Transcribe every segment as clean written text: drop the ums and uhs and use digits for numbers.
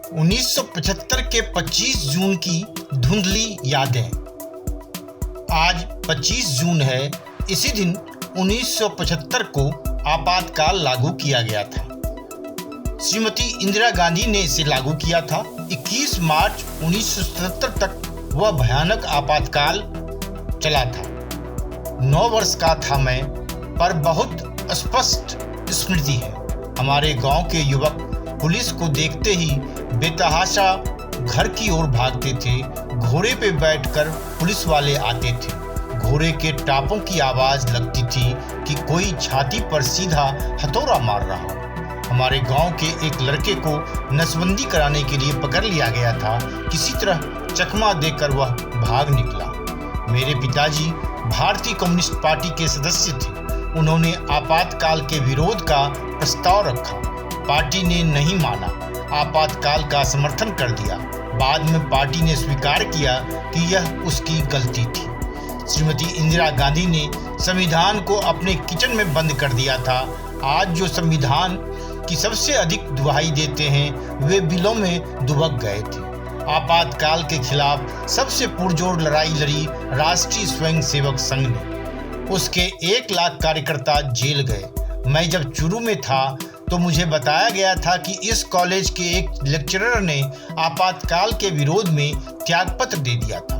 1975 के 25 जून की धुंधली यादें। आज 25 जून है। इसी दिन 1975 को आपातकाल लागू किया गया था। श्रीमती इंदिरा गांधी ने इसे लागू किया था। 21 मार्च 1977 तक वह भयानक आपातकाल चला था। 9 वर्ष का था मैं, पर बहुत स्पष्ट स्मृति है। हमारे गांव के युवक पुलिस को देखते ही बेतहाशा घर की ओर भागते थे। घोड़े पे बैठकर पुलिस वाले आते थे। घोड़े के टापों की आवाज लगती थी कि कोई छाती पर सीधा हथौड़ा मार रहा हो। हमारे गांव के एक लड़के को नसबंदी कराने के लिए पकड़ लिया गया था। किसी तरह चकमा देकर वह भाग निकला। मेरे पिताजी भारतीय कम्युनिस्ट पार्टी के सदस्य थे। उन्होंने आपातकाल के विरोध का प्रस्ताव रखा। पार्टी ने नहीं माना, आपातकाल का समर्थन कर दिया। बाद में पार्टी ने स्वीकार किया कि यह उसकी गलती थी। श्रीमती इंदिरा गांधी ने संविधान को अपने किचन में बंद कर दिया था। आज जो संविधान की सबसे अधिक दुहाई देते हैं, वे बिलों में दुबक गए थे। आपातकाल के खिलाफ सबसे पुरजोर लड़ाई लड़ी राष्ट्रीय स्वयंसेवक संघ ने। उसके 1 लाख कार्यकर्ता जेल गए। मैं जब चुरू में था तो मुझे बताया गया था कि इस कॉलेज के एक लेक्चरर ने आपातकाल के विरोध में त्यागपत्र दे दिया था।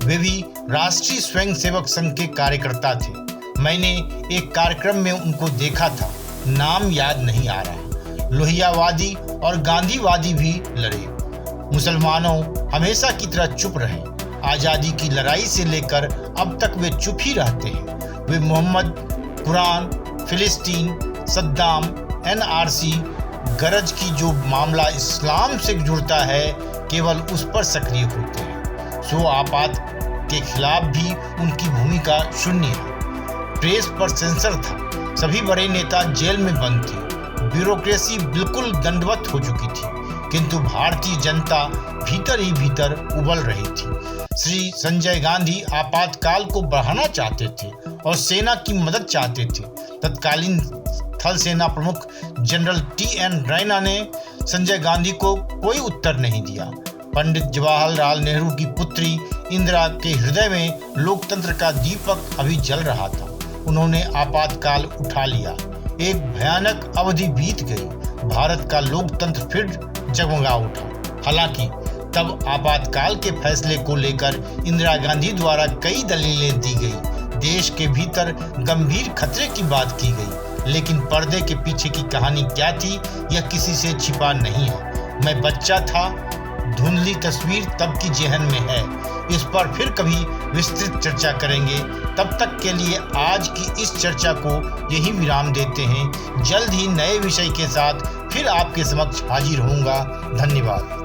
वे भी राष्ट्रीय स्वयंसेवक संघ के कार्यकर्ता थे। मैंने एक कार्यक्रम में उनको देखा था, नाम याद नहीं आ रहा। लोहियावादी और गांधीवादी भी लड़े। मुसलमानों हमेशा की तरह चुप रहे। आज़ादी की लड़ाई से लेकर अब तक वे चुप ही रहते हैं। वे मोहम्मद, कुरान, फिलिस्तीन, सद्दाम, NRC, गरज की जो मामला इस्लाम से जुड़ता है, केवल उस पर सक्रिय होते हैं। सो आपात के खिलाफ भी उनकी भूमिका शून्य है। प्रेस पर सेंसर था। सभी बड़े नेता जेल में बंद थे। ब्यूरोक्रेसी बिल्कुल दंडवत हो चुकी थी, किंतु भारतीय जनता भीतर ही भीतर उबल रही थी। श्री संजय गांधी आपातकाल को बढ़ाना चाहते थे और सेना की मदद चाहते थे। तत्कालीन थल सेना प्रमुख जनरल TN रैना ने संजय गांधी को कोई उत्तर नहीं दिया। पंडित जवाहरलाल नेहरू की पुत्री इंदिरा के हृदय में लोकतंत्र का दीपक अभी जल रहा था। उन्होंने आपातकाल उठा लिया। एक भयानक अवधि बीत गई। भारत का लोकतंत्र फिर जगमगा उठा। हालांकि तब आपातकाल के फैसले को लेकर इंदिरा गांधी द्वारा कई दलीलें दी गई। देश के भीतर गंभीर खतरे की बात की गई, लेकिन पर्दे के पीछे की कहानी क्या थी, यह किसी से छिपा नहीं है। मैं बच्चा था। धुंधली तस्वीर तब की जेहन में है। इस पर फिर कभी विस्तृत चर्चा करेंगे। तब तक के लिए आज की इस चर्चा को यही विराम देते हैं। जल्द ही नए विषय के साथ फिर आपके समक्ष हाजिर होऊंगा। धन्यवाद।